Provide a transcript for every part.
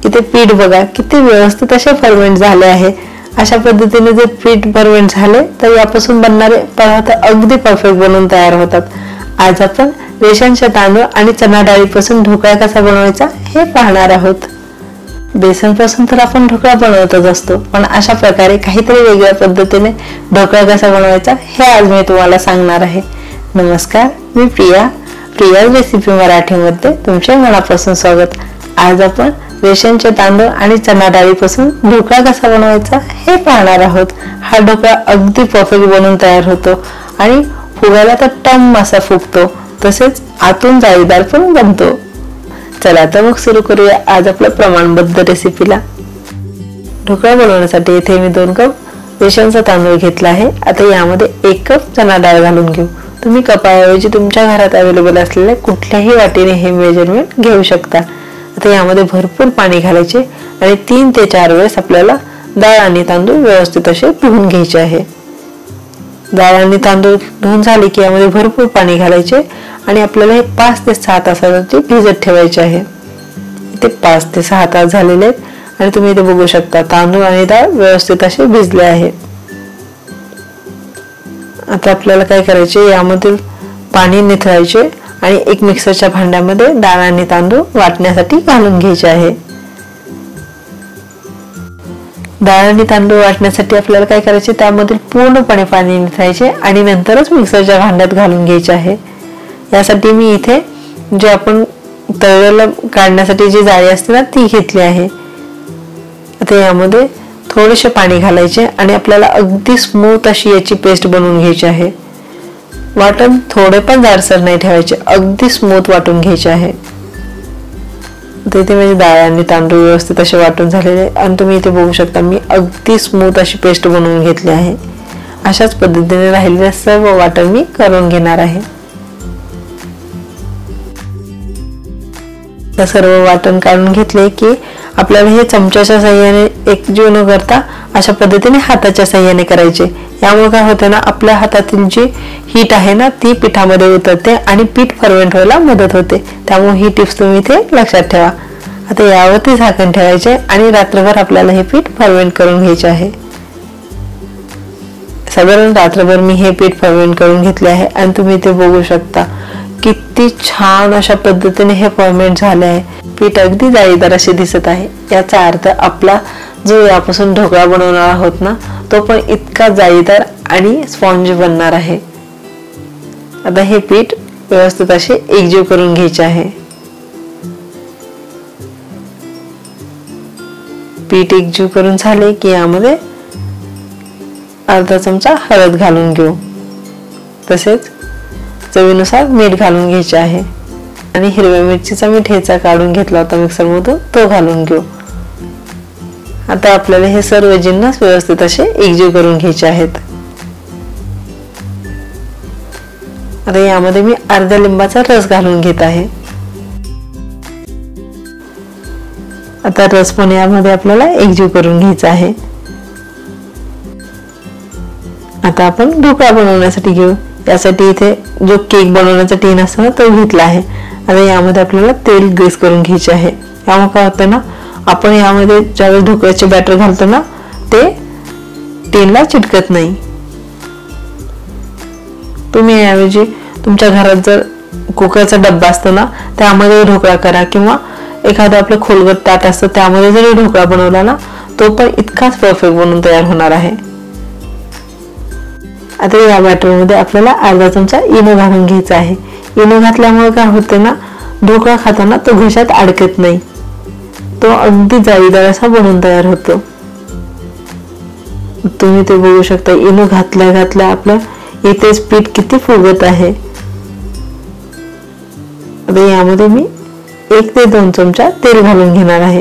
इथे पीठ बघा किती व्यवस्थित असे फर्मेंट झाले आहे। अशा पद्धतीने जर पीठ फर्मेंट झाले तर यापासून बनणारे पदार्थ अगदी परफेक्ट बनून तयार होतात। आज आपण रेशनचे तांदूळ आणि चणा डाळीपासून ढोकळा कसा बनवायचा हे पाहणार आहोत। बेसन पासून तर आपण ढोकळा बनवतच असतो, पण अशा प्रकारे काहीतरी वेगळ्या पद्धतीने ढोकळा कसा बनवायचा हे आज मी तुम्हाला सांगणार आहे। नमस्कार, मी प्रिया रेसिपी मराठीमध्ये तुमचे मनापासून स्वागत। आज आपण रेशनचे तांदूळ आणि चणा डाळीपासून ढोकळा कसा बनवायचा हे पाहणार आहोत। हा ढोकळा अगदी परफेक्ट बनून तयार होतो आणि फुगायला तर टम असा फुगतो, तसेच आतून जाळीदार पण बनतो। चला तर मग सुरू करूया आज आपल्या प्रमाणबद्ध रेसिपीला। ढोकळा बनवण्यासाठी इथे मी 2 कप रेशनचा तांदूळ घेतला आहे। आता यामध्ये 1 कप चणा डाळ घालून घेऊ। तुम्ही कपाऐवजी तुमच्या घरात अवेलेबल असलेल्या कुठल्याही वाटीने हे मेजरमेंट घेऊ शकता। आता यामध्ये भरपूर पाणी घालायचे आणि 3 ते 4 वेळेस आपल्याला डाळ आणि तांदूळ व्यवस्थित असे धुवून घ्यायचे आहे। डाळ आणि तांदूळ धुवून झाले की यामध्ये भरपूर पाणी घालायचे आणि आपल्याला हे 5 ते 6 तासासाठी भिजत ठेवायचे आहे। इथे 5 ते 6 तास झालेले आहेत आणि तुम्ही इथे बघू शकता तांदूळ आणि डाळ व्यवस्थित असे भिजले आहे। आता आपल्याला काय करायचे, यामधील पाणी निथळायचे आणि एक मिक्सरच्या भांड्यामध्ये डाळ आणि तांदूळ वाटण्यासाठी घालून घ्यायचे आहे। डाळ आणि तांदूळ वाटण्यासाठी आपल्याला काय करायचे, त्यामधील पूर्णपणे पाणी निथळायचे आणि नंतरच मिक्सरच्या भांड्यात घालून घ्यायचे आहे। यासाठी मी इथे जे आपण तळलेला काढण्यासाठी जी जाळी असते ना ती घेतली आहे। आता यामध्ये थोडेसे पाणी घालायचे आणि आपल्याला अगदी स्मूथ अशी याची पेस्ट बनवून घ्यायची आहे। वाटण थोडे पण जाडसर नाही ठेवायचे, अगदी स्मूथ वाटून घ्यायचे आहे। इथे म्हणजे डाळ आणि तांदूळ व्यवस्थित असे वाटून झालेले आणि तुम्ही इथे बघू शकता मी अगदी स्मूथ अशी पेस्ट बनवून घेतली आहे। अशाच पद्धतीने राहिलेले सर्व वाटण मी करून घेणार आहे। सर्व वाटण काढून घेतले की आपल्याला हे चमच्याच्या साहाय्याने एकजीव न करता अशा पद्धतीने हाताच्या साहाय्याने करायचे। यामुळे काय होते ना, आपल्या हातातील जी हीट आहे ना ती पिठामध्ये उतरते आणि पीठ फर्मेंट व्हायला मदत होते। त्यामुळे ही टिप्स तुम्ही इथे लक्षात ठेवा। आता यावरती झाकण ठेवायचे आणि रात्रभर आपल्याला हे पीठ फर्मेंट करून घ्यायचे आहे। साधारण रात्रभर मी हे पीठ फर्मेंट करून घेतले आहे आणि तुम्ही इथे बघू शकता किती छान अशा पद्धतीने हे फर्मेंट झाले आहे। पीठ अगदी जाळीदार असे दिसत आहे। याचा अर्थ आपला जो यापासून ढोकळा बनवणार आहोत ना तो पण इतका जाळीदार आणि स्पॉन्जी बनणार आहे। आता हे पीठ व्यवस्थित असे एकजीव करून घ्यायचे आहे। पीठ एकजीव करून झाले की यामध्ये अर्धा चमचा हळद घालून घेऊ, तसेच चवीनुसार मीठ घालून घ्यायचे आहे आणि हिरव्या मिरचीचा मी ठेचा काढून घेतला होता मिक्सर मधून, तो घालून घेऊ। आता आपल्याला हे सर्व जिन्नस व्यवस्थित असे एकजीव करून घ्यायचे आहेत। आता यामध्ये मी अर्ध्या लिंबाचा रस घालून घेत आहे। आता रस पण यामध्ये आपल्याला एकजीव करून घ्यायचा आहे। आता आपण ढोकळा बनवण्यासाठी घेऊ। यासाठी इथे जो केक बनवण्याचा टीन असतो ना तो घेतला आहे। आता यामध्ये आपल्याला तेल ग्रीस करून घ्यायचे आहे। यामुळे काय होतं ना, आपण यामध्ये ज्यावेळेस ढोकळ्याचे बॅटर घालतो ना ते टीनला चिटकत नाही। तुम्ही याऐवजी तुमच्या घरात जर कुकरचा डब्बा असतो ना त्यामध्ये ढोकळा करा किंवा एखादं आपलं खोलगट ताट असतं त्यामध्ये जरी ढोकळा बनवला ना तो पण इतकाच परफेक्ट बनून तयार होणार आहे। आता या बॅटरमध्ये आपल्याला अर्धा चमचा इनो घालून घ्यायचा आहे। इनो घातल्यामुळे काय होते ना, ढोकळा खाताना तो घशात अडकत नाही, तो अगदी जाळीदार असा बनून तयार होतो। तुम्ही ते बघू शकता इनो घातल्या आपलं इथेच पीठ किती फुगत आहे। आता यामध्ये मी 1 ते 2 चमचा तेल घालून घेणार आहे।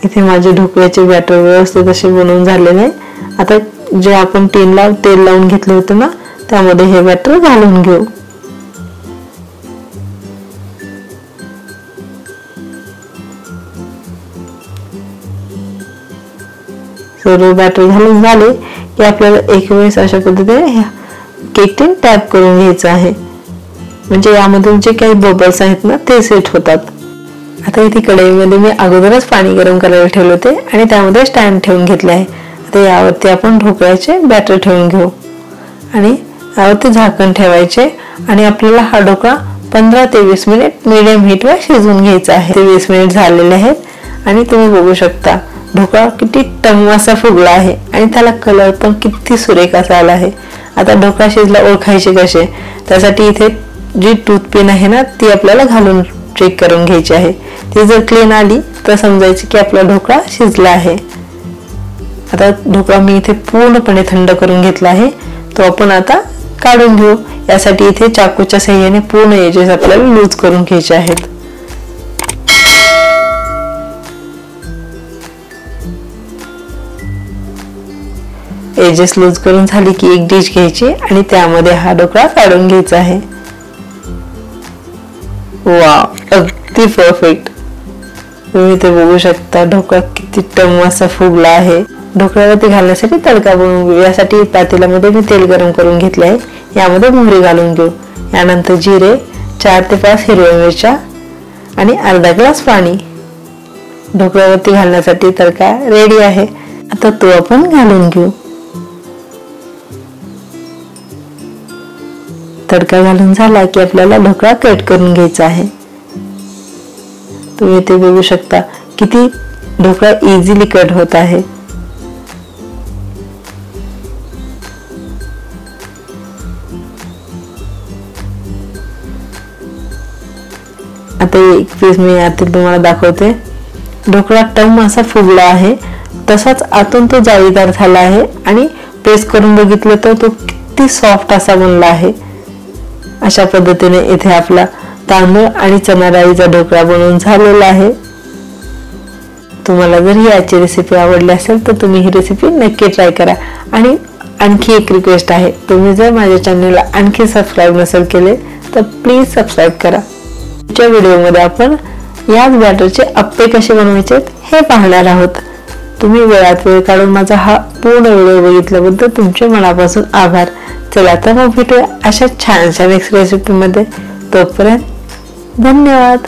इथे माझे ढोकळ्याचे बॅटर व्यवस्थित असे बनवून झालेले आहे। आता जे आपण टीनला तेल लावून घेतले होते ना त्यामध्ये हे बॅटर घालून घेऊ। सर्व बॅटर घालून झाले की आपल्याला एक वेळेस अशा पद्धतीने केक टीन टॅप करून घ्यायचा आहे। म्हणजे यामधून जे काही बबल्स आहेत ना ते सेट होतात. आता इथे कढईमध्ये मी अगोदरच पाणी गरम करायला ठेवले होते आणि त्यामध्ये स्टँड ठेवून घेतले आहे. आता यावरती आपण ढोकळ्याचे बॅटर ठेवून घेऊ आणि यावरती झाकण ठेवायचे आणि आपल्याला हा ढोकळा 15 ते 20 मिनिट मीडियम हीटवर शिजवून घ्यायचा आहे. 20 मिनिट झालेले आहेत आणि तुम्ही बघू शकता ढोकळा किती टम्म असा फुगला आहे आणि त्याला कलर पण किती सुरेख असा आला आहे. आता ढोकळा शिजला ओळखायचे कसे, त्यासाठी इथे जी टूथपिन आहे ना ती आपल्याला घालून चेक करून घ्यायची आहे. ती जर क्लीन आली तर समजायचे की आपला ढोकळा शिजला आहे. आता ढोकळा मी इथे पूर्णपणे थंड करून घेतला आहे, तो आपण आता काढून घेऊ. यासाठी इथे चाकूच्या साहाय्याने पूर्ण एजेस आपल्याला लूज करून घ्यायचे आहेत. एजेस लूज करून झाली की एक डिश घ्यायची आणि त्यामध्ये हा ढोकळा काढून घ्यायचा आहे. वाव, अगदी परफेक्ट. तुम्ही ते बघू शकता ढोकळा किती टम्म असा फुगला आहे. ढोकळ्यावरती घालण्यासाठी तडका बनवून घेऊ. यासाठी पातेल्यामध्ये मी तेल गरम करून घेतले आहे. यामध्ये मोहरी घालून घेऊ. यानंतर जिरे, 4 ते 5 हिरव्या मिरच्या आणि अर्धा ग्लास पाणी. ढोकळ्यावरती घालण्यासाठी तडका रेडी आहे. आता तो आपण घालून घेऊ. तडका घालून झाला की आपल्याला ढोकळा कट करून घ्यायचा आहे. तुम्ही ते बघू शकता किती ढोकळा इझिली कट होत आहे. आता एक पीस मी यातील तुम्हाला दाखवते. ढोकळा टम्म असा फुगला आहे, तसाच आतून तो जाळीदार झाला आहे आणि प्रेस करून बघितलं तर तो किती सॉफ्ट असा बनला आहे. अशा पद्धतीने इथे आपला तांदूळ आणि चणा डाळीचा ढोकळा बनवून झालेला आहे. तुम्हाला जर ही आजची रेसिपी आवडली असेल तर तुम्ही ही रेसिपी नक्की ट्राय करा. आणि आणखी एक रिक्वेस्ट आहे, तुम्ही जर माझ्या चॅनलला आणखी सबस्क्राईब नसेल केले तर प्लीज सबस्क्राईब करा. पुढच्या व्हिडिओमध्ये आपण याच बॅटरचे अप्पे कसे बनवायचे हे पाहणार आहोत. तुम्ही वेळात वेळ काढून माझा हा पूर्ण व्हिडिओ बघितल्याबद्दल तुमचे मनापासून आभार. चला तर मग भेटूया अशा छानशा नेक्स्ट रेसिपीमध्ये. तोपर्यंत धन्यवाद.